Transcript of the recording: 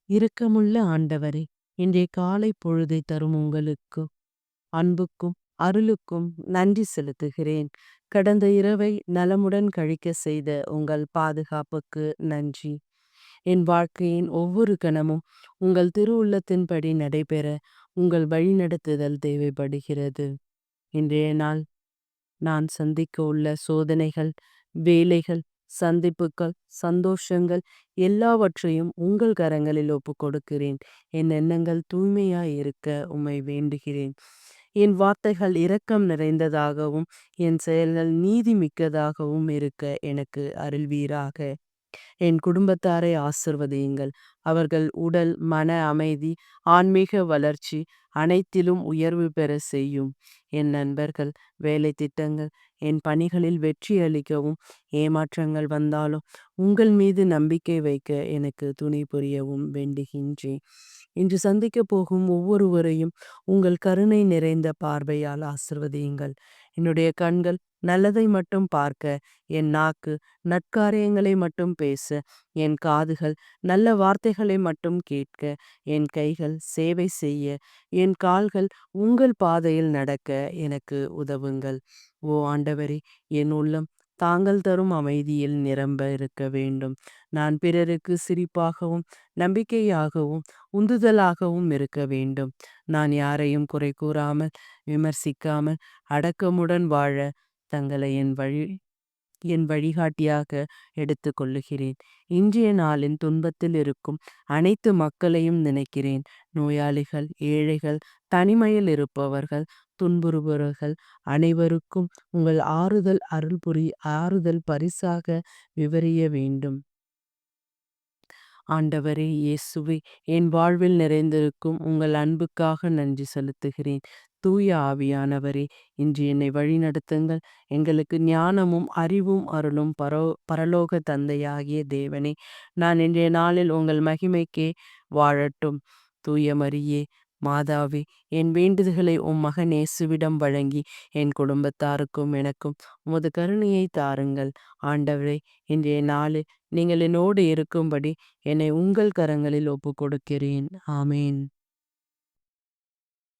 இரக்கமுள்ள ஆண்டவரே, இன்றைய காலை பொழுதை தரும் உங்களுக்கு அன்புக்கும் அருளுக்கும் நன்றி செலுத்துகிறேன். கடந்த இரவை நலமுடன் கழிக்க செய்த உங்கள் பாதுகாப்புக்கு நன்றி. என் வாழ்க்கையின் ஒவ்வொரு கணமும் உங்கள் திருவுள்ளத்தின்படி நடைபெற உங்கள் வழிநடத்துதல் தேவைப்படுகிறது. இன்றைய நாள் நான் சந்திக்க உள்ள சோதனைகள், வேலைகள், சந்திப்புகள், சந்தோஷங்கள் எல்லாவற்றையும் உங்கள் கரங்களில் ஒப்புக்கொடுக்கிறேன். என் எண்ணங்கள் தூய்மையாய் இருக்க உம்மை வேண்டுகிறேன். என் வார்த்தைகள் இரக்கம் நிறைந்ததாகவும் என் செயல்கள் நீதி மிக்கதாகவும் இருக்க எனக்கு அருள்வீராக. என் குடும்பத்தாரை ஆசிர்வதியுங்கள். அவர்கள் உடல், மன அமைதி, ஆன்மீக வளர்ச்சி அனைத்திலும் உயர்வு பெற செய்யும். என் நண்பர்கள், வேலை திட்டங்கள், என் பணிகளில் வெற்றி அளிக்கவும், ஏமாற்றங்கள் வந்தாலும் உங்கள் மீது நம்பிக்கை வைக்க எனக்கு துணை புரியவும் வேண்டுகின்றேன். இன்று சந்திக்க போகும் ஒவ்வொருவரையும் உங்கள் கருணை நிறைந்த பார்வையால் ஆசிர்வதியுங்கள். என்னுடைய கண்கள் நல்லதை மட்டும் பார்க்க, என் நாக்கு நற்காரியங்களை மட்டும் பேச, என் காதுகள் நல்ல வார்த்தைகளை மட்டும் கேட்க, என் கைகள் சேவை செய்ய, என் கால்கள் உங்கள் பாதையில் நடக்க எனக்கு உதவுங்கள். ஓ ஆண்டவரே, என் உள்ளம் தாங்கள் தரும் அமைதியில் நிரம்ப இருக்க வேண்டும். நான் பிறருக்கு சிரிப்பாகவும் நம்பிக்கையாகவும் உந்துதலாகவும் இருக்க வேண்டும். நான் யாரையும் குறை கூறாமல் விமர்சிக்காமல் அடக்கமுடன் வாழ தங்களை என் வழிகாட்டியாக எடுத்துக்கொள்ளுகிறேன். இன்றைய நாளின் துன்பத்தில் இருக்கும் அனைத்து மக்களையும் நினைக்கிறேன். நோயாளிகள், ஏழைகள், தனிமையில் இருப்பவர்கள், துன்புறுபவர்கள் அனைவருக்கும் உங்கள் ஆறுதல் பரிசாக விவரிய வேண்டும். ஆண்டவரே இயேசுவே, என் வாழ்வில் நிறைந்திருக்கும் உங்கள் அன்புக்காக நன்றி செலுத்துகிறேன். தூய ஆவியானவரே, இன்று என்னை வழிநடத்துங்கள். எங்களுக்கு ஞானமும் அறிவும் அருளும் பரலோக தந்தையாகிய தேவனே, நான் இன்றைய நாளில் உங்கள் மகிமைக்கே வாழட்டும். தூய மரியே மாதாவே, என் வேண்டுதல்களை மகன் இயேசுவிடம் வழங்கி என் குடும்பத்தாருக்கும் எனக்கும் உமது கருணையை தாருங்கள். ஆண்டவரே, இன்றைய நாளில் நீங்கள் என்னோடு இருக்கும்படி என்னை உங்கள் கரங்களில் ஒப்புக்கொடுக்கிறேன். ஆமேன்.